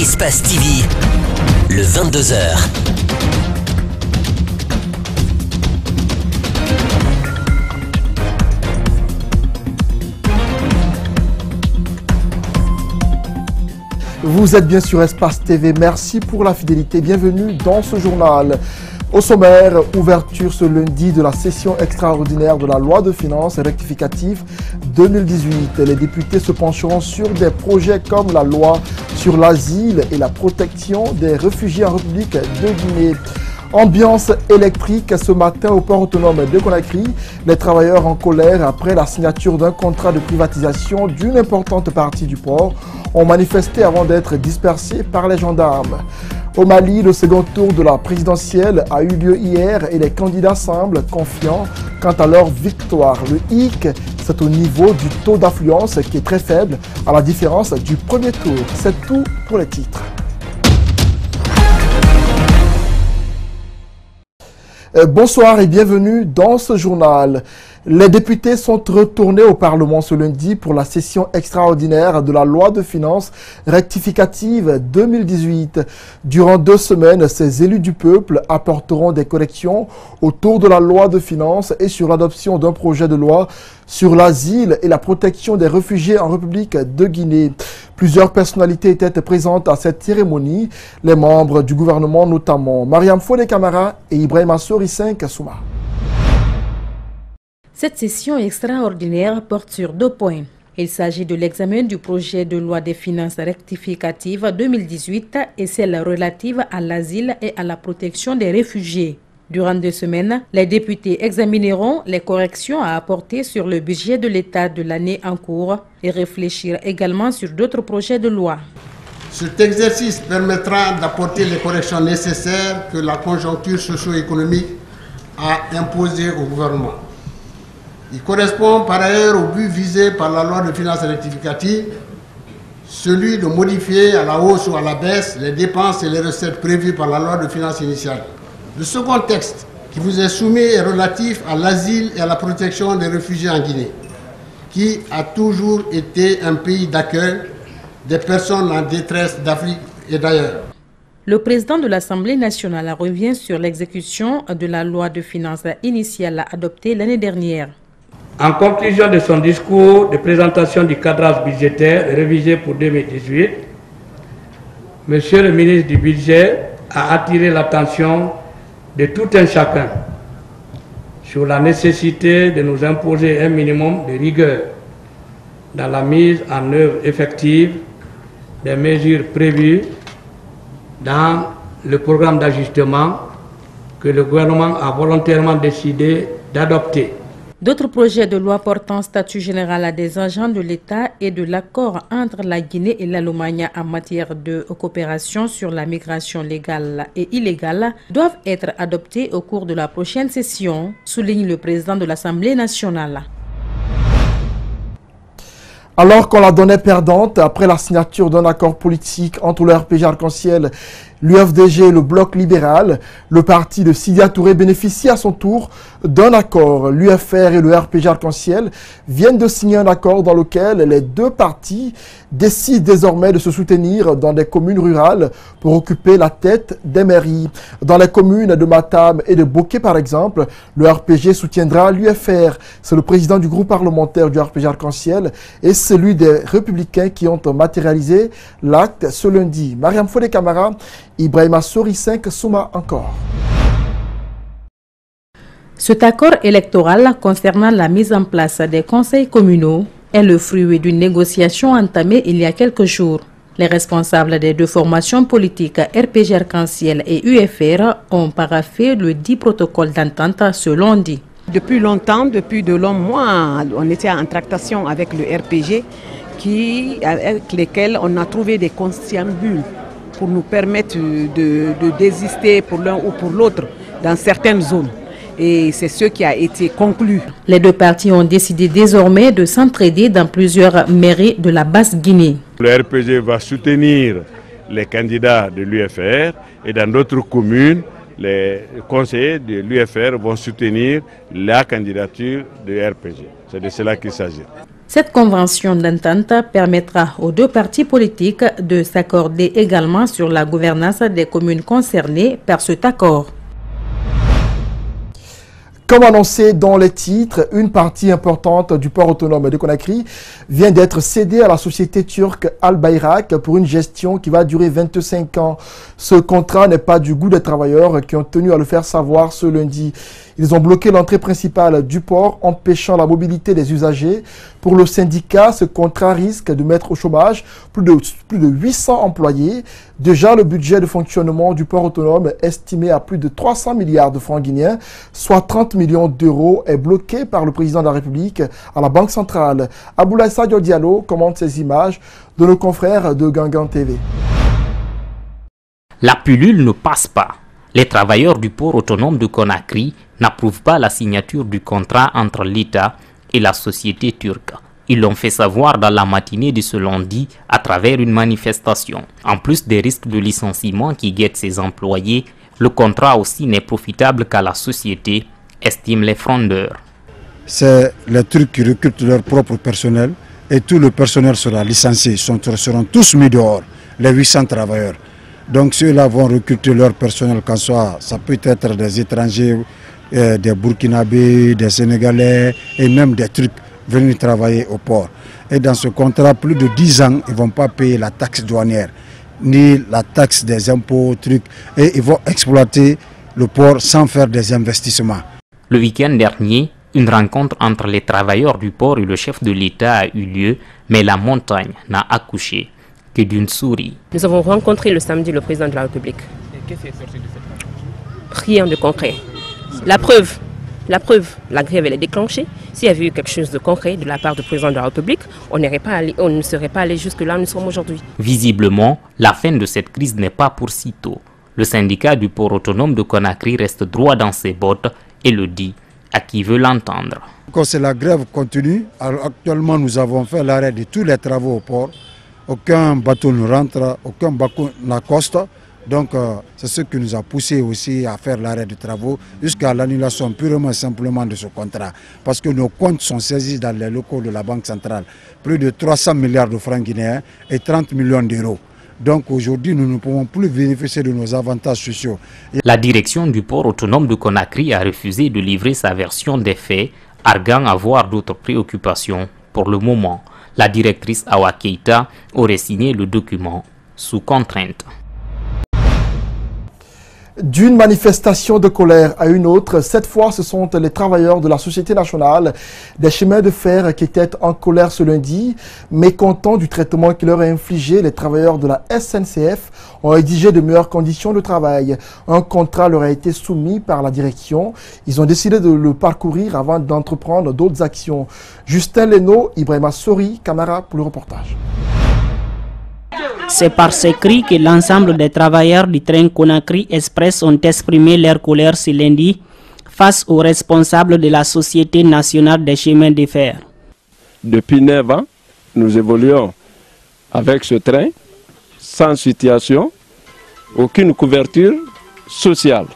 Espace TV, le 22h. Vous êtes bien sur Espace TV, merci pour la fidélité, bienvenue dans ce journal. Au sommaire, ouverture ce lundi de la session extraordinaire de la loi de finances rectificative 2018. Les députés se pencheront sur des projets comme la loi sur l'asile et la protection des réfugiés en République de Guinée. Ambiance électrique ce matin au port autonome de Conakry. Les travailleurs en colère après la signature d'un contrat de privatisation d'une importante partie du port ont manifesté avant d'être dispersés par les gendarmes. Au Mali, le second tour de la présidentielle a eu lieu hier et les candidats semblent confiants quant à leur victoire. Le hic, c'est au niveau du taux d'affluence qui est très faible à la différence du premier tour. C'est tout pour les titres. Bonsoir et bienvenue dans ce journal. Les députés sont retournés au Parlement ce lundi pour la session extraordinaire de la loi de finances rectificative 2018. Durant 2 semaines, ces élus du peuple apporteront des corrections autour de la loi de finances et sur l'adoption d'un projet de loi sur l'asile et la protection des réfugiés en République de Guinée. Plusieurs personnalités étaient présentes à cette cérémonie, les membres du gouvernement notamment Mariam Fodé Camara et Ibrahima Sorissin Kassouma. Cette session extraordinaire porte sur 2 points. Il s'agit de l'examen du projet de loi des finances rectificative 2018 et celle relative à l'asile et à la protection des réfugiés. Durant 2 semaines, les députés examineront les corrections à apporter sur le budget de l'État de l'année en cours et réfléchir également sur d'autres projets de loi. Cet exercice permettra d'apporter les corrections nécessaires que la conjoncture socio-économique a imposées au gouvernement. Il correspond par ailleurs au but visé par la loi de finances rectificative, celui de modifier à la hausse ou à la baisse les dépenses et les recettes prévues par la loi de finances initiale. Le second texte qui vous est soumis est relatif à l'asile et à la protection des réfugiés en Guinée, qui a toujours été un pays d'accueil des personnes en détresse d'Afrique et d'ailleurs. Le président de l'Assemblée nationale revient sur l'exécution de la loi de finances initiale adoptée l'année dernière. En conclusion de son discours de présentation du cadrage budgétaire révisé pour 2018, Monsieur le ministre du Budget a attiré l'attention de tout un chacun sur la nécessité de nous imposer un minimum de rigueur dans la mise en œuvre effective des mesures prévues dans le programme d'ajustement que le gouvernement a volontairement décidé d'adopter. D'autres projets de loi portant statut général des agents de l'État et de l'accord entre la Guinée et l'Allemagne en matière de coopération sur la migration légale et illégale doivent être adoptés au cours de la prochaine session, souligne le président de l'Assemblée nationale. Alors qu'on la donnait perdante après la signature d'un accord politique entre le RPG Arc-en-Ciel, l'UFDG et le bloc libéral, le parti de Sidya Touré bénéficie à son tour d'un accord. L'UFR et le RPG Arc-en-Ciel viennent de signer un accord dans lequel les 2 partis décident désormais de se soutenir dans des communes rurales pour occuper la tête des mairies. Dans les communes de Matam et de Boké par exemple, le RPG soutiendra l'UFR. C'est le président du groupe parlementaire du RPG Arc-en-Ciel et celui des Républicains qui ont matérialisé l'acte ce lundi. Mariam Fodé Camara, Ibrahima Sorissin Kassouma encore. Cet accord électoral concernant la mise en place des conseils communaux est le fruit d'une négociation entamée il y a quelques jours. Les responsables des 2 formations politiques RPG Arc-en-Ciel et UFR ont paraphé le 10 protocole d'entente ce lundi. Depuis longtemps, depuis de longs mois, on était en tractation avec le RPG avec lesquels on a trouvé des conciliabules pour nous permettre de désister pour l'un ou pour l'autre dans certaines zones. Et c'est ce qui a été conclu. Les 2 partis ont décidé désormais de s'entraider dans plusieurs mairies de la Basse-Guinée. Le RPG va soutenir les candidats de l'UFR et dans d'autres communes, les conseillers de l'UFR vont soutenir la candidature de RPG. C'est de cela qu'il s'agit. Cette convention d'entente permettra aux deux partis politiques de s'accorder également sur la gouvernance des communes concernées par cet accord. Comme annoncé dans les titres, une partie importante du port autonome de Conakry vient d'être cédée à la société turque Al Bayrak pour une gestion qui va durer 25 ans. Ce contrat n'est pas du goût des travailleurs qui ont tenu à le faire savoir ce lundi. Ils ont bloqué l'entrée principale du port, empêchant la mobilité des usagers. Pour le syndicat, ce contrat risque de mettre au chômage plus de 800 employés. Déjà, le budget de fonctionnement du port autonome, estimé à plus de 300 milliards de francs guinéens, soit 30 millions d'euros, est bloqué par le président de la République à la Banque centrale. Aboulaye Sadio Diallo commente ces images de nos confrères de Gangan TV. La pilule ne passe pas. Les travailleurs du port autonome de Conakry n'approuvent pas la signature du contrat entre l'État et la société turque. Ils l'ont fait savoir dans la matinée de ce lundi à travers une manifestation. En plus des risques de licenciement qui guettent ses employés, le contrat aussi n'est profitable qu'à la société, estiment les frondeurs. C'est les Turcs qui recrutent leur propre personnel et tout le personnel sera licencié, seront tous mis dehors, les 800 travailleurs. Donc ceux-là vont recruter leur personnel, qu'en soit, ça peut être des étrangers, des Burkinabés, des Sénégalais et même des Turcs venus travailler au port. Et dans ce contrat, plus de 10 ans, ils ne vont pas payer la taxe douanière, ni la taxe des impôts trucs, et ils vont exploiter le port sans faire des investissements. Le week-end dernier, une rencontre entre les travailleurs du port et le chef de l'État a eu lieu, mais la montagne n'a accouché que d'une souris. Nous avons rencontré le samedi le président de la République. Et qu'est-ce qui est sorti de cette rencontre? Rien de concret. La preuve, la grève elle est déclenchée. S'il y avait eu quelque chose de concret de la part du président de la République, on ne serait pas allé jusque là où nous sommes aujourd'hui. Visiblement, la fin de cette crise n'est pas pour si tôt. Le syndicat du port autonome de Conakry reste droit dans ses bottes et le dit à qui veut l'entendre. Quand c'est la grève continue, alors actuellement nous avons fait l'arrêt de tous les travaux au port. Aucun bateau ne rentre, aucun bateau n'accoste. Donc c'est ce qui nous a poussé aussi à faire l'arrêt des travaux jusqu'à l'annulation purement et simplement de ce contrat. Parce que nos comptes sont saisis dans les locaux de la Banque centrale. Plus de 300 milliards de francs guinéens et 30 millions d'euros. Donc aujourd'hui, nous ne pouvons plus bénéficier de nos avantages sociaux. La direction du port autonome de Conakry a refusé de livrer sa version des faits, arguant avoir d'autres préoccupations pour le moment. La directrice Awa Keita aurait signé le document sous contrainte. D'une manifestation de colère à une autre, cette fois ce sont les travailleurs de la Société nationale des chemins de fer qui étaient en colère ce lundi. Mécontents du traitement qui leur est infligé, les travailleurs de la SNCF ont exigé de meilleures conditions de travail. Un contrat leur a été soumis par la direction. Ils ont décidé de le parcourir avant d'entreprendre d'autres actions. Justin Leno, Ibrahima Sori, Camara pour le reportage. C'est par ces cris que l'ensemble des travailleurs du train Conakry Express ont exprimé leur colère ce lundi face aux responsables de la Société nationale des chemins de fer. Depuis 9 ans, nous évoluons avec ce train sans situation, aucune couverture sociale.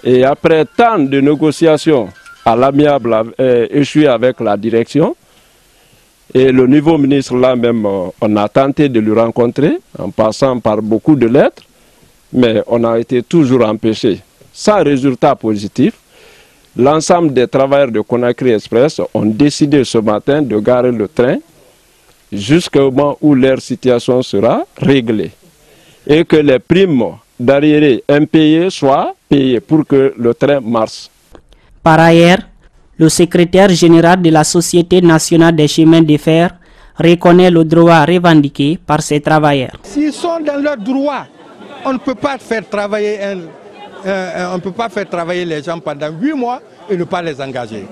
Et après tant de négociations à l'amiable échoué avec la direction, et le nouveau ministre là même, on a tenté de le rencontrer en passant par beaucoup de lettres, mais on a été toujours empêché. Sans résultat positif, l'ensemble des travailleurs de Conakry Express ont décidé ce matin de garer le train jusqu'au moment où leur situation sera réglée. Et que les primes d'arriérés impayés soient payées pour que le train marche. Par ailleurs, le secrétaire général de la Société nationale des chemins de fer reconnaît le droit revendiqué par ces travailleurs. S'ils sont dans leur droit, on ne peut pas faire travailler, les gens pendant 8 mois et ne pas les engager.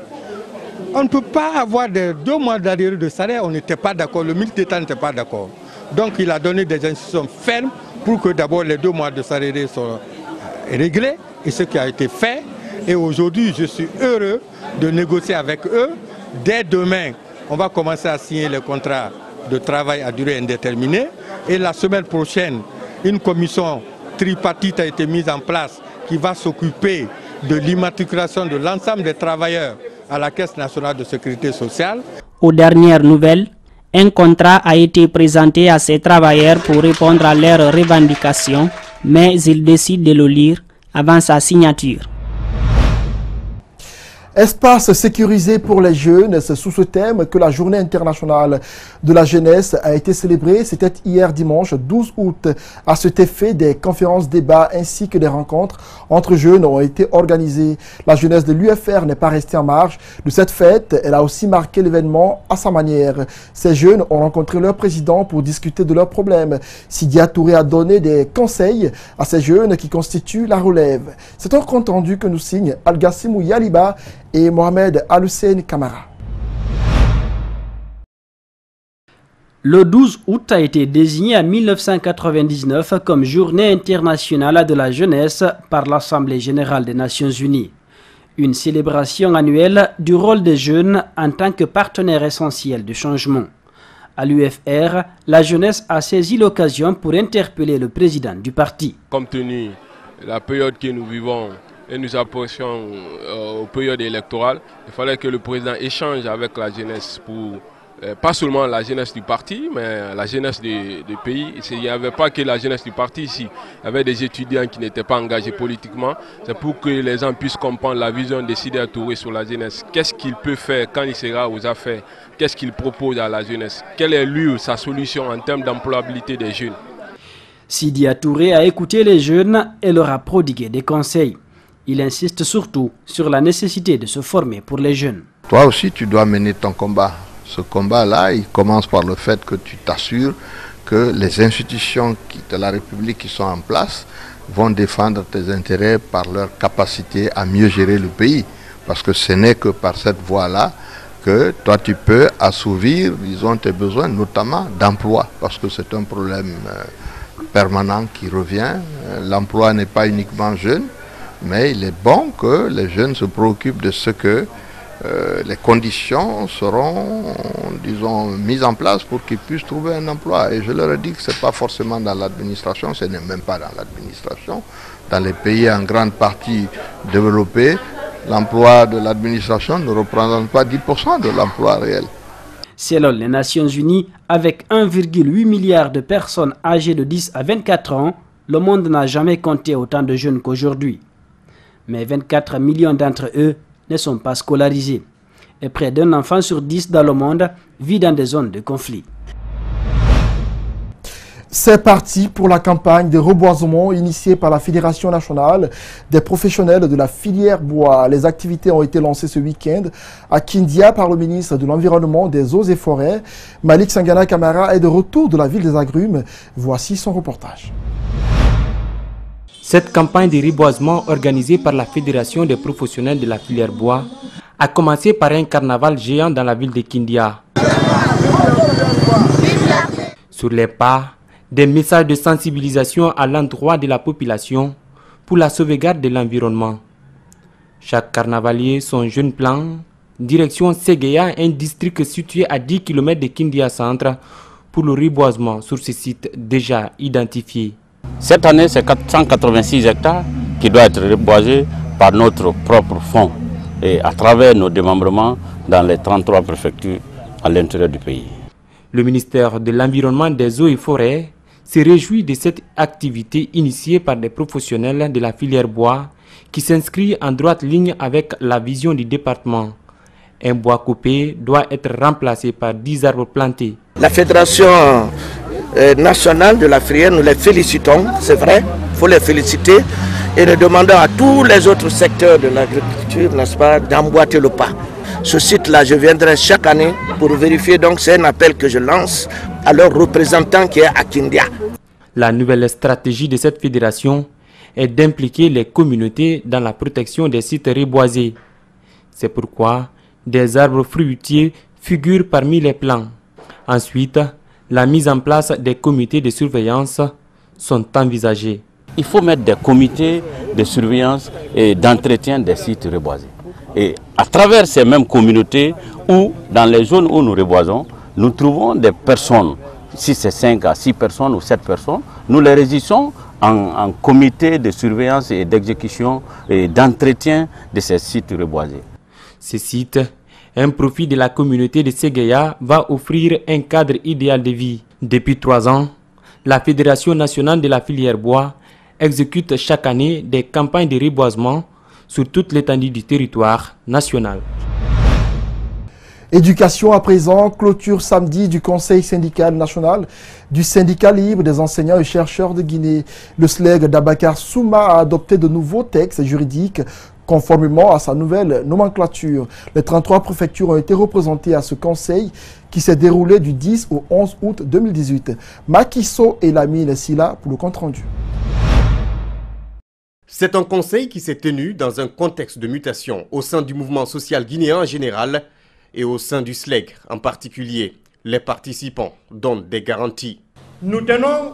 On ne peut pas avoir 2 mois d'arriérés de salaire, on n'était pas d'accord, le ministre d'État n'était pas d'accord. Donc il a donné des instructions fermes pour que d'abord les 2 mois de salaire soient réglés, et ce qui a été fait. Et aujourd'hui, je suis heureux de négocier avec eux. Dès demain, on va commencer à signer les contrats de travail à durée indéterminée. Et la semaine prochaine, une commission tripartite a été mise en place qui va s'occuper de l'immatriculation de l'ensemble des travailleurs à la Caisse nationale de sécurité sociale. Aux dernières nouvelles, un contrat a été présenté à ces travailleurs pour répondre à leurs revendications, mais ils décident de le lire avant sa signature. Espace sécurisé pour les jeunes, c'est sous ce thème que la journée internationale de la jeunesse a été célébrée. C'était hier dimanche 12 août. À cet effet, des conférences, débats ainsi que des rencontres entre jeunes ont été organisées. La jeunesse de l'UFR n'est pas restée en marge de cette fête. Elle a aussi marqué l'événement à sa manière. Ces jeunes ont rencontré leur président pour discuter de leurs problèmes. Sidia Touré a donné des conseils à ces jeunes qui constituent la relève. C'est un compte rendu que nous signe Al-Gassimou Yaliba et Mohamed Al-Hussein Kamara. Le 12 août a été désigné en 1999 comme Journée internationale de la jeunesse par l'Assemblée générale des Nations unies. Une célébration annuelle du rôle des jeunes en tant que partenaire essentiel du changement. À l'UFR, la jeunesse a saisi l'occasion pour interpeller le président du parti. Compte tenu de la période que nous vivons, et nous approchons aux périodes électorales, il fallait que le président échange avec la jeunesse pour, pas seulement la jeunesse du parti, mais la jeunesse du pays. Il n'y avait pas que la jeunesse du parti ici, il y avait des étudiants qui n'étaient pas engagés politiquement. C'est pour que les gens puissent comprendre la vision de Sidia Touré sur la jeunesse. Qu'est-ce qu'il peut faire quand il sera aux affaires? Qu'est-ce qu'il propose à la jeunesse? Quelle est lui sa solution en termes d'employabilité des jeunes? Sidia Touré a écouté les jeunes et leur a prodigué des conseils. Il insiste surtout sur la nécessité de se former pour les jeunes. Toi aussi, tu dois mener ton combat. Ce combat-là, il commence par le fait que tu t'assures que les institutions de la République qui sont en place vont défendre tes intérêts par leur capacité à mieux gérer le pays. Parce que ce n'est que par cette voie-là que toi, tu peux assouvir, disons, tes besoins, notamment d'emploi. Parce que c'est un problème permanent qui revient. L'emploi n'est pas uniquement jeune. Mais il est bon que les jeunes se préoccupent de ce que les conditions seront, disons, mises en place pour qu'ils puissent trouver un emploi. Et je leur ai dit que ce n'est pas forcément dans l'administration, ce n'est même pas dans l'administration. Dans les pays en grande partie développés, l'emploi de l'administration ne représente pas 10% de l'emploi réel. Selon les Nations Unies, avec 1,8 milliard de personnes âgées de 10 à 24 ans, le monde n'a jamais compté autant de jeunes qu'aujourd'hui. Mais 24 millions d'entre eux ne sont pas scolarisés. Et près d'un enfant sur 10 dans le monde vit dans des zones de conflit. C'est parti pour la campagne de reboisement initiée par la Fédération nationale des professionnels de la filière bois. Les activités ont été lancées ce week-end à Kindia par le ministre de l'Environnement, des Eaux et Forêts. Malik Sangana Kamara est de retour de la ville des Agrumes. Voici son reportage. Cette campagne de reboisement organisée par la Fédération des professionnels de la filière bois a commencé par un carnaval géant dans la ville de Kindia. Sur les pas, des messages de sensibilisation à l'endroit de la population pour la sauvegarde de l'environnement. Chaque carnavalier son jeune plan, direction Séguéa, un district situé à 10 km de Kindia Centre, pour le reboisement sur ce site déjà identifié. Cette année, c'est 486 hectares qui doivent être reboisés par notre propre fonds et à travers nos démembrements dans les 33 préfectures à l'intérieur du pays. Le ministère de l'Environnement, des Eaux et Forêts se réjouit de cette activité initiée par des professionnels de la filière bois qui s'inscrit en droite ligne avec la vision du département. Un bois coupé doit être remplacé par 10 arbres plantés. La Fédération nationale de la filière, nous les félicitons, c'est vrai, il faut les féliciter et nous demandons à tous les autres secteurs de l'agriculture, n'est-ce pas, d'emboîter le pas. Ce site-là, je viendrai chaque année pour vérifier, donc c'est un appel que je lance à leur représentant qui est à Kindia. La nouvelle stratégie de cette fédération est d'impliquer les communautés dans la protection des sites reboisés. C'est pourquoi des arbres fruitiers figurent parmi les plans. Ensuite, la mise en place des comités de surveillance sont envisagés. Il faut mettre des comités de surveillance et d'entretien des sites reboisés. Et à travers ces mêmes communautés ou dans les zones où nous reboisons, nous trouvons des personnes, si c'est 5 à 6 personnes ou 7 personnes, nous les régissons en comité de surveillance et d'exécution et d'entretien de ces sites reboisés. Ces sites Un profit de la communauté de Séguéa va offrir un cadre idéal de vie. Depuis 3 ans, la Fédération nationale de la filière bois exécute chaque année des campagnes de reboisement sur toute l'étendue du territoire national. Éducation à présent, clôture samedi du Conseil syndical national du syndicat libre des enseignants et chercheurs de Guinée. Le SLEG d'Abakar Souma a adopté de nouveaux textes juridiques conformément à sa nouvelle nomenclature. Les 33 préfectures ont été représentées à ce conseil qui s'est déroulé du 10 au 11 août 2018. Makiso et Lamine Silla pour le compte-rendu. C'est un conseil qui s'est tenu dans un contexte de mutation au sein du mouvement social guinéen en général et au sein du SLEG en particulier. Les participants donnent des garanties. Nous tenons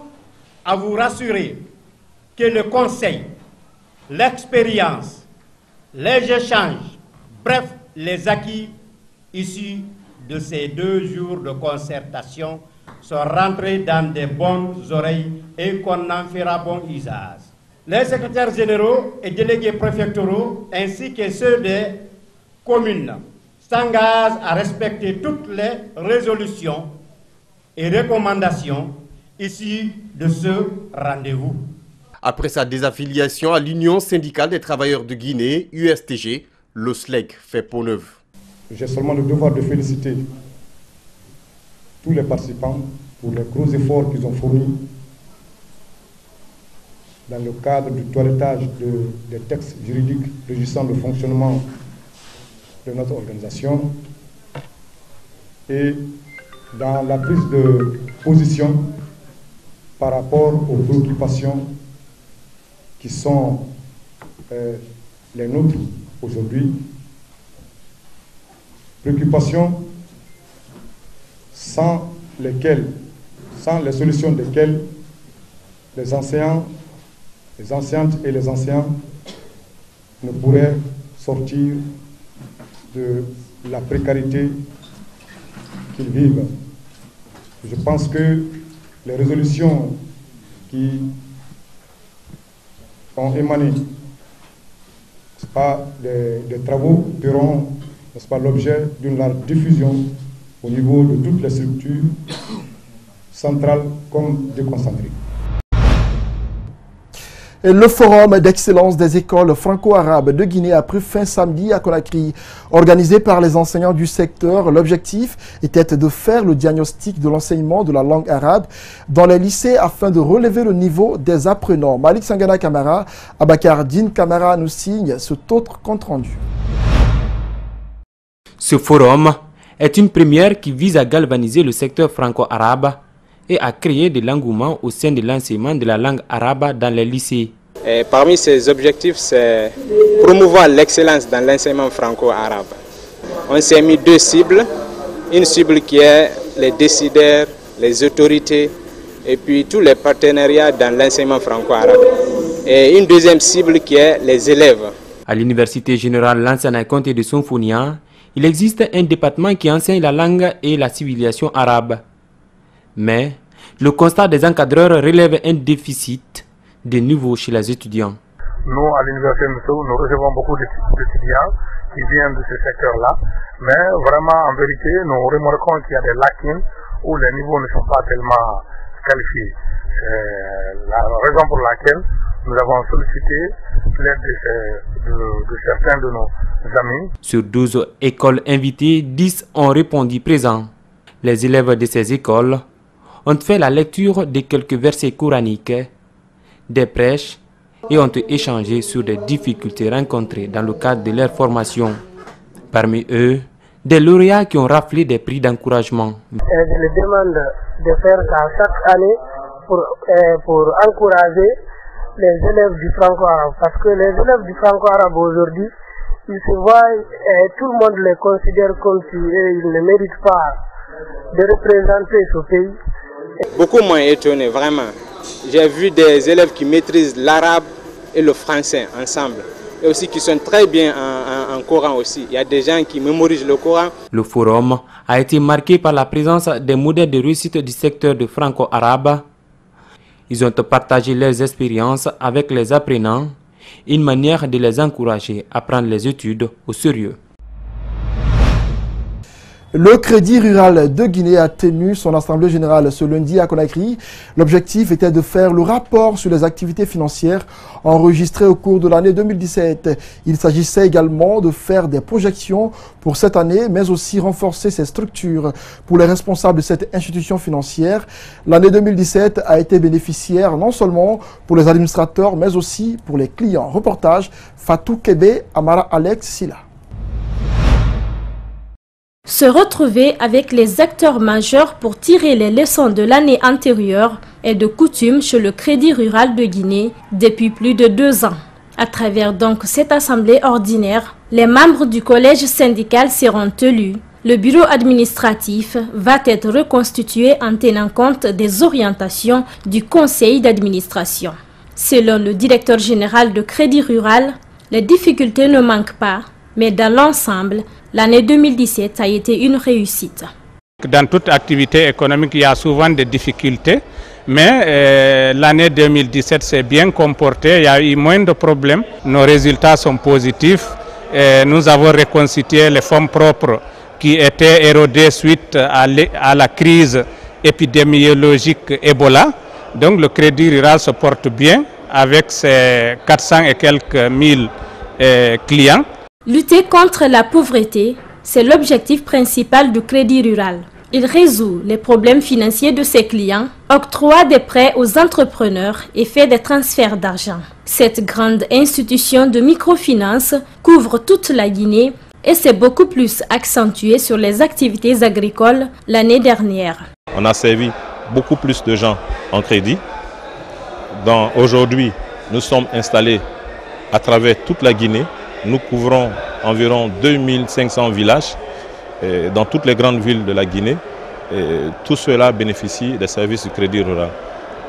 à vous rassurer que le conseil, l'expérience, les échanges, bref, les acquis issus de ces 2 jours de concertation sont rentrés dans de bonnes oreilles et qu'on en fera bon usage. Les secrétaires généraux et délégués préfectoraux ainsi que ceux des communes s'engagent à respecter toutes les résolutions et recommandations issues de ce rendez-vous. Après sa désaffiliation à l'Union syndicale des travailleurs de Guinée, USTG, le SLEG fait peau neuve. J'ai seulement le devoir de féliciter tous les participants pour les gros efforts qu'ils ont fournis dans le cadre du toilettage des textes juridiques régissant le fonctionnement de notre organisation et dans la prise de position par rapport aux préoccupations qui sont les nôtres aujourd'hui. Préoccupations sans les solutions desquelles les enseignants, les enseignantes et les enseignants ne pourraient sortir de la précarité qu'ils vivent. Je pense que les résolutions qui ont émané des travaux feront l'objet d'une large diffusion au niveau de toutes les structures centrales comme déconcentrées. Et le forum d'excellence des écoles franco-arabes de Guinée a pris fin samedi à Conakry. Organisé par les enseignants du secteur, l'objectif était de faire le diagnostic de l'enseignement de la langue arabe dans les lycées afin de relever le niveau des apprenants. Malik Sangana Kamara, Abakar Din Kamara nous signe cet autre compte-rendu. Ce forum est une première qui vise à galvaniser le secteur franco-arabe et à créer de l'engouement au sein de l'enseignement de la langue arabe dans les lycées. Et parmi ces objectifs, c'est promouvoir l'excellence dans l'enseignement franco-arabe. On s'est mis 2 cibles. Une cible qui est les décideurs, les autorités et puis tous les partenariats dans l'enseignement franco-arabe. Et une deuxième cible qui est les élèves. À l'Université générale Lansana Conté de Sonfonia, il existe un département qui enseigne la langue et la civilisation arabe. Mais le constat des encadreurs relève un déficit de niveau chez les étudiants. Nous, à l'Université Moussou, nous recevons beaucoup d'étudiants qui viennent de ce secteur-là. Mais vraiment, en vérité, nous remarquons qu'il y a des lacunes où les niveaux ne sont pas tellement qualifiés. C'est la raison pour laquelle nous avons sollicité l'aide de certains de nos amis. Sur 12 écoles invitées, 10 ont répondu présents. Les élèves de ces écoles ont fait la lecture de quelques versets coraniques, des prêches et ont échangé sur des difficultés rencontrées dans le cadre de leur formation. Parmi eux, des lauréats qui ont raflé des prix d'encouragement. Je les demande de faire ça chaque année pour encourager les élèves du franco-arabe. Parce que les élèves du franco-arabe aujourd'hui, ils se voient, tout le monde les considère comme si ils ne méritent pas de représenter ce pays. Beaucoup m'ont étonné, vraiment. J'ai vu des élèves qui maîtrisent l'arabe et le français ensemble. Et aussi qui sont très bien en Coran aussi. Il y a des gens qui mémorisent le Coran. Le forum a été marqué par la présence des modèles de réussite du secteur de franco-arabe. Ils ont partagé leurs expériences avec les apprenants, une manière de les encourager à prendre les études au sérieux. Le Crédit Rural de Guinée a tenu son assemblée générale ce lundi à Conakry. L'objectif était de faire le rapport sur les activités financières enregistrées au cours de l'année 2017. Il s'agissait également de faire des projections pour cette année, mais aussi renforcer ses structures. Pour les responsables de cette institution financière, l'année 2017 a été bénéficiaire non seulement pour les administrateurs, mais aussi pour les clients. Reportage Fatou Kébé, Amara Alex Silla. Se retrouver avec les acteurs majeurs pour tirer les leçons de l'année antérieure est de coutume chez le Crédit Rural de Guinée depuis plus de 2 ans. À travers donc cette assemblée ordinaire, les membres du collège syndical seront élus. Le bureau administratif va être reconstitué en tenant compte des orientations du conseil d'administration. Selon le directeur général de Crédit Rural, les difficultés ne manquent pas, mais dans l'ensemble, l'année 2017 a été une réussite. Dans toute activité économique, il y a souvent des difficultés, mais l'année 2017 s'est bien comportée, il y a eu moins de problèmes. Nos résultats sont positifs. Nous avons reconstitué les fonds propres qui étaient érodés suite à la crise épidémiologique Ebola. Donc le Crédit Rural se porte bien avec ses 400 et quelques mille clients. Lutter contre la pauvreté, c'est l'objectif principal du Crédit Rural. Il résout les problèmes financiers de ses clients, octroie des prêts aux entrepreneurs et fait des transferts d'argent. Cette grande institution de microfinance couvre toute la Guinée et s'est beaucoup plus accentuée sur les activités agricoles l'année dernière. On a servi beaucoup plus de gens en crédit. Aujourd'hui, nous sommes installés à travers toute la Guinée. Nous couvrons environ 2500 villages dans toutes les grandes villes de la Guinée. Tout cela bénéficie des services du Crédit Rural.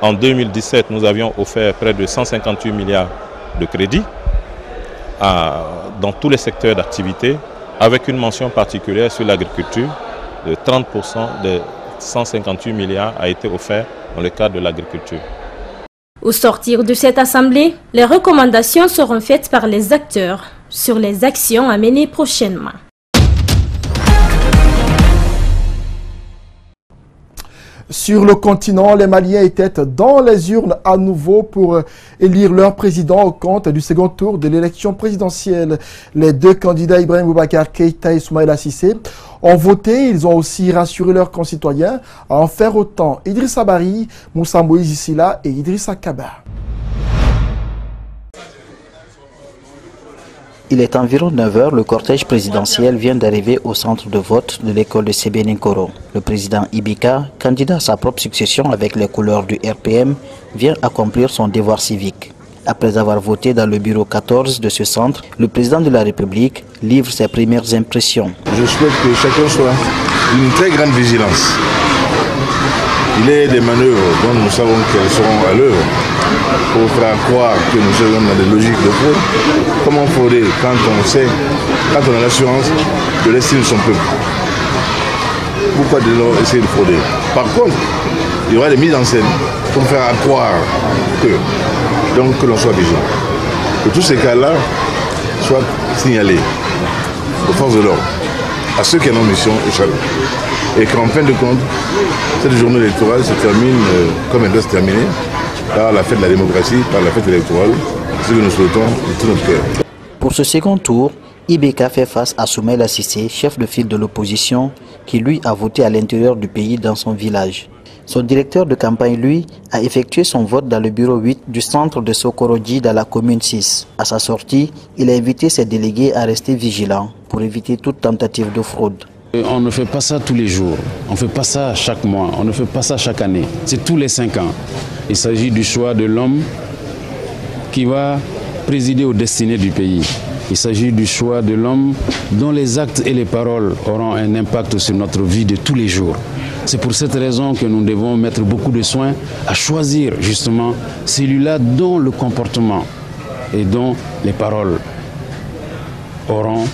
En 2017, nous avions offert près de 158 milliards de crédits dans tous les secteurs d'activité, avec une mention particulière sur l'agriculture. 30% des 158 milliards a été offert dans le cadre de l'agriculture. Au sortir de cette assemblée, les recommandations seront faites par les acteurs sur les actions à mener prochainement. Sur le continent, les Maliens étaient dans les urnes à nouveau pour élire leur président au compte du second tour de l'élection présidentielle. Les deux candidats Ibrahim Boubacar Keïta et Soumaïla Cissé ont voté. Ils ont aussi rassuré leurs concitoyens à en faire autant. Idrissa Bari, Moussa Moïse Issila et Idrissa Kaba. Il est environ 9 h, le cortège présidentiel vient d'arriver au centre de vote de l'école de Sébenikoro. Le président Ibika, candidat à sa propre succession avec les couleurs du RPM, vient accomplir son devoir civique. Après avoir voté dans le bureau 14 de ce centre, le président de la République livre ses premières impressions. Je souhaite que chacun soit d'une très grande vigilance. Il est des manœuvres dont nous savons qu'elles seront à l'œuvre pour faire croire que nous sommes dans des logiques de fraude. Comment frauder quand on a l'assurance de l'estime de son peuple? Pourquoi de l'or essayer de frauder? Par contre, il y aura des mises en scène pour faire croire que l'on soit vigilant. Que tous ces cas-là soient signalés aux forces de l'ordre, à ceux qui en ont mission échappée. Et qu'en fin de compte, cette journée électorale se termine comme elle doit se terminer, par la fête de la démocratie, par la fête électorale, ce que nous souhaitons de tout notre cœur. Pour ce second tour, Ibeka fait face à Soumaïla Cissé, chef de file de l'opposition, qui lui a voté à l'intérieur du pays dans son village. Son directeur de campagne, lui, a effectué son vote dans le bureau 8 du centre de Sokorodji dans la commune 6. À sa sortie, il a invité ses délégués à rester vigilants pour éviter toute tentative de fraude. On ne fait pas ça tous les jours, on ne fait pas ça chaque mois, on ne fait pas ça chaque année. C'est tous les 5 ans. Il s'agit du choix de l'homme qui va présider aux destinées du pays. Il s'agit du choix de l'homme dont les actes et les paroles auront un impact sur notre vie de tous les jours. C'est pour cette raison que nous devons mettre beaucoup de soin à choisir justement celui-là dont le comportement et dont les paroles auront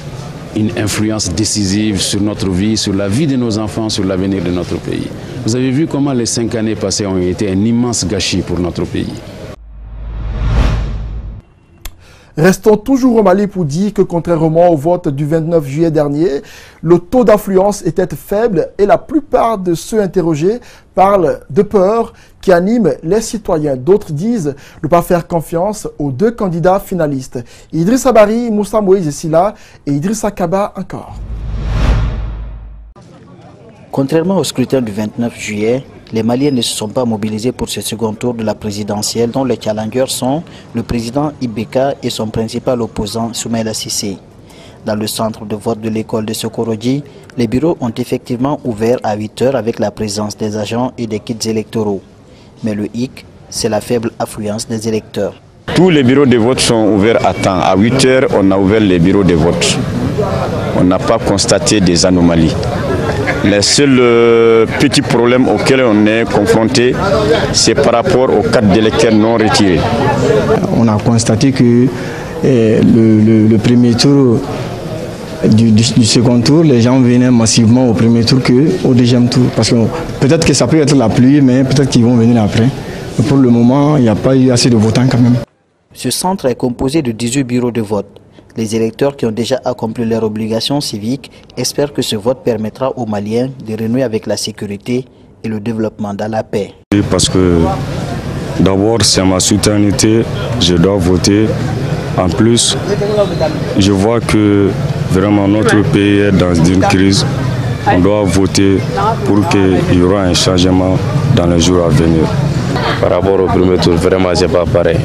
une influence décisive sur notre vie, sur la vie de nos enfants, sur l'avenir de notre pays. Vous avez vu comment les 5 années passées ont été un immense gâchis pour notre pays. Restons toujours au Mali pour dire que contrairement au vote du 29 juillet dernier, le taux d'affluence était faible et la plupart de ceux interrogés parlent de peur qui anime les citoyens. D'autres disent ne pas faire confiance aux deux candidats finalistes. Idrissa Bari, Moussa Moïse Silla et Idrissa Kaba encore. Contrairement au scrutin du 29 juillet, les Maliens ne se sont pas mobilisés pour ce second tour de la présidentielle dont les challengers sont le président Ibeka et son principal opposant Soumaïla Cissé. Dans le centre de vote de l'école de Sokorodi, les bureaux ont effectivement ouvert à 8 h avec la présence des agents et des kits électoraux. Mais le hic, c'est la faible affluence des électeurs. Tous les bureaux de vote sont ouverts à temps. À 8 h, on a ouvert les bureaux de vote. On n'a pas constaté des anomalies. Les seuls petits problèmes auxquels on est confronté, c'est par rapport aux cartes d'électeurs non retirées. On a constaté que le premier tour du second tour, les gens venaient massivement au premier tour qu'au deuxième tour. Parce que peut-être que ça peut être la pluie, mais peut-être qu'ils vont venir après. Mais pour le moment, il n'y a pas eu assez de votants quand même. Ce centre est composé de 18 bureaux de vote. Les électeurs qui ont déjà accompli leurs obligations civiques espèrent que ce vote permettra aux Maliens de renouer avec la sécurité et le développement dans la paix. Parce que d'abord c'est ma citoyenneté, je dois voter. En plus, je vois que vraiment notre pays est dans une crise. On doit voter pour qu'il y aura un changement dans les jours à venir. Par rapport au premier tour, vraiment c'est pas pareil.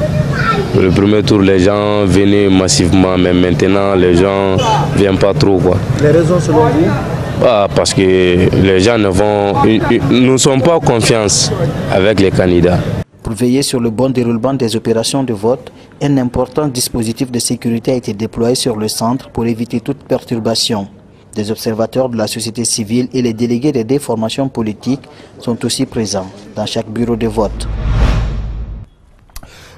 Le premier tour, les gens venaient massivement, mais maintenant, les gens ne viennent pas trop. Les raisons selon vous? Parce que les gens ne sont pas en confiance avec les candidats. Pour veiller sur le bon déroulement des opérations de vote, un important dispositif de sécurité a été déployé sur le centre pour éviter toute perturbation. Des observateurs de la société civile et les délégués des deux formations politiques sont aussi présents dans chaque bureau de vote.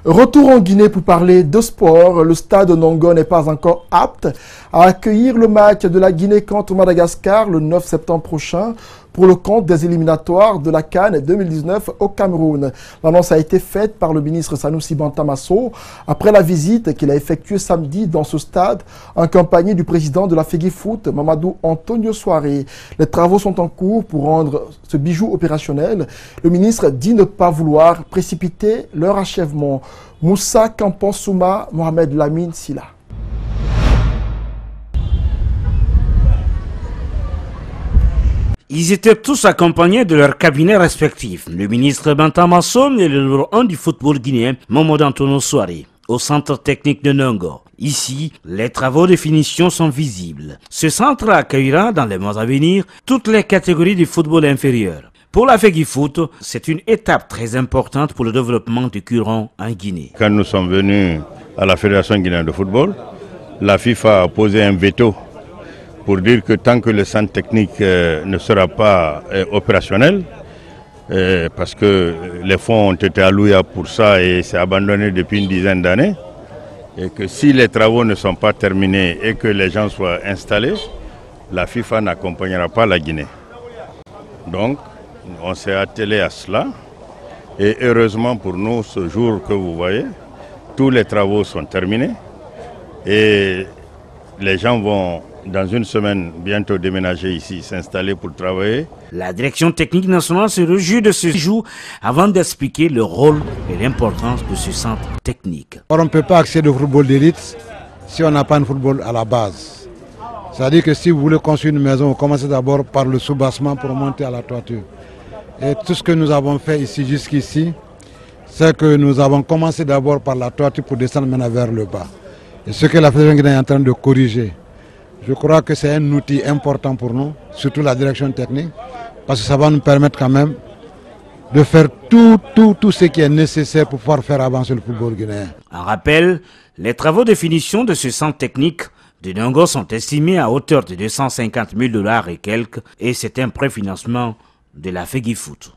Retour en Guinée pour parler de sport. Le stade Nongo n'est pas encore apte à accueillir le match de la Guinée contre Madagascar le 9 septembre prochain pour le compte des éliminatoires de la CAN 2019 au Cameroun. L'annonce a été faite par le ministre Sanoussi Bantamasso après la visite qu'il a effectuée samedi dans ce stade en compagnie du président de la FEGIFOOT, Mamadou Antonio Soare. Les travaux sont en cours pour rendre ce bijou opérationnel. Le ministre dit ne pas vouloir précipiter leur achèvement. Moussa Kamponsouma, Mohamed Lamine Silla. Ils étaient tous accompagnés de leurs cabinets respectifs. Le ministre Bantamasso et le numéro 1 du football guinéen, Mamadou Antonio Soare, au centre technique de Nongo. Ici, les travaux de finition sont visibles. Ce centre accueillera dans les mois à venir toutes les catégories du football inférieur. Pour la FEGIFOOT, c'est une étape très importante pour le développement du courant en Guinée. Quand nous sommes venus à la Fédération guinéenne de football, la FIFA a posé un veto pour dire que tant que le centre technique ne sera pas opérationnel, parce que les fonds ont été alloués pour ça et c'est abandonné depuis une dizaine d'années, et que si les travaux ne sont pas terminés et que les gens soient installés, la FIFA n'accompagnera pas la Guinée. Donc, on s'est attelé à cela et heureusement pour nous, ce jour que vous voyez, tous les travaux sont terminés et les gens vont dans une semaine bientôt déménager ici, s'installer pour travailler. La direction technique nationale se réjouit de ce jour avant d'expliquer le rôle et l'importance de ce centre technique. On ne peut pas accéder au football d'élite si on n'a pas un football à la base. C'est-à-dire que si vous voulez construire une maison, vous commencez d'abord par le soubassement pour monter à la toiture. Et tout ce que nous avons fait ici jusqu'ici, c'est que nous avons commencé d'abord par la toiture pour descendre maintenant vers le bas. Et ce que la Fédération guinéenne est en train de corriger, je crois que c'est un outil important pour nous, surtout la direction technique, parce que ça va nous permettre quand même de faire tout ce qui est nécessaire pour pouvoir faire avancer le football guinéen. En rappel, les travaux de finition de ce centre technique de Nongo sont estimés à hauteur de 250 000 $ et quelques, et c'est un préfinancement de la FEGIFOOT.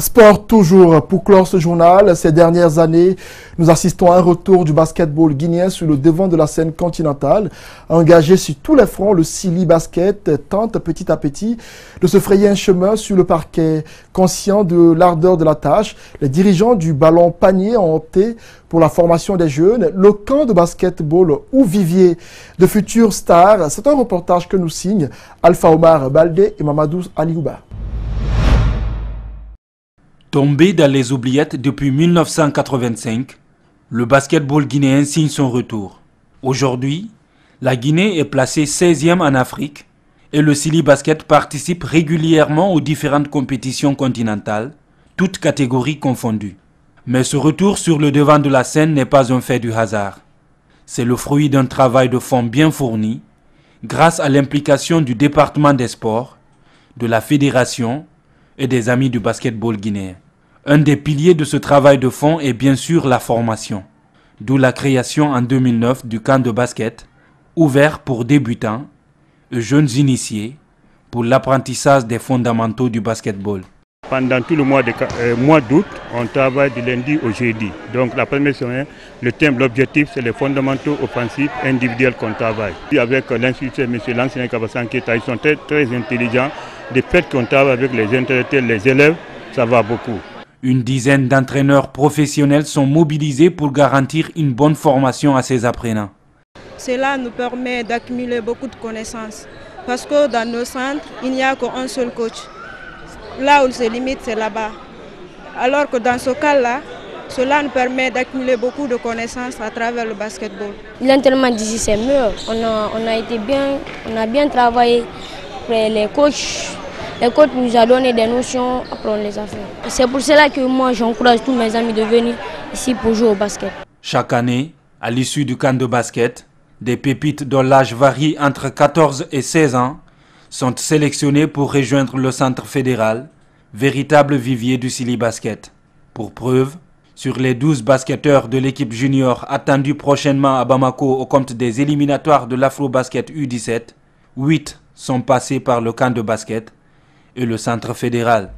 Sport toujours pour clore ce journal. Ces dernières années, nous assistons à un retour du basketball guinéen sur le devant de la scène continentale. Engagé sur tous les fronts, le Sili Basket tente petit à petit de se frayer un chemin sur le parquet. Conscient de l'ardeur de la tâche, les dirigeants du ballon panier ont opté pour la formation des jeunes. Le camp de basketball ou vivier de futures stars, c'est un reportage que nous signent Alpha Omar Baldé et Mamadou Aliouba. Tombé dans les oubliettes depuis 1985, le basketball guinéen signe son retour. Aujourd'hui, la Guinée est placée 16e en Afrique et le Sili Basket participe régulièrement aux différentes compétitions continentales, toutes catégories confondues. Mais ce retour sur le devant de la scène n'est pas un fait du hasard. C'est le fruit d'un travail de fond bien fourni, grâce à l'implication du département des sports, de la fédération et des amis du basketball guinéen. Un des piliers de ce travail de fond est bien sûr la formation, d'où la création en 2009 du camp de basket, ouvert pour débutants et jeunes initiés pour l'apprentissage des fondamentaux du basketball. Pendant tout le mois d'août, on travaille du lundi au jeudi. Donc la première semaine, le thème, l'objectif, c'est les fondamentaux offensifs individuels qu'on travaille. Avec l'instituteur, M. Lansina Kabasanketa, ils sont très intelligents. De fait qu'on travaille avec les intellectuels, les élèves, ça va beaucoup. Une dizaine d'entraîneurs professionnels sont mobilisés pour garantir une bonne formation à ces apprenants. Cela nous permet d'accumuler beaucoup de connaissances. Parce que dans nos centres, il n'y a qu'un seul coach. Là où c'est limite, c'est là-bas. Alors que dans ce cas-là, cela nous permet d'accumuler beaucoup de connaissances à travers le basketball. L'entraînement d'ici, c'est mieux. On a bien travaillé. Les coachs nous ont donné des notions, après on les a fait. C'est pour cela que moi j'encourage tous mes amis de venir ici pour jouer au basket. Chaque année, à l'issue du camp de basket, des pépites dont l'âge varie entre 14 et 16 ans sont sélectionnées pour rejoindre le centre fédéral, véritable vivier du Sili Basket. Pour preuve, sur les 12 basketteurs de l'équipe junior attendue prochainement à Bamako au compte des éliminatoires de l'Afro-Basket U17, 8 sont passés par le camp de basket et le centre fédéral.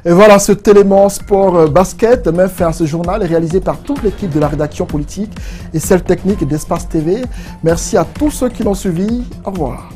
Et voilà, ce élément sport basket met fin à ce journal réalisé par toute l'équipe de la rédaction politique et celle technique d'Espace TV. Merci à tous ceux qui l'ont suivi. Au revoir.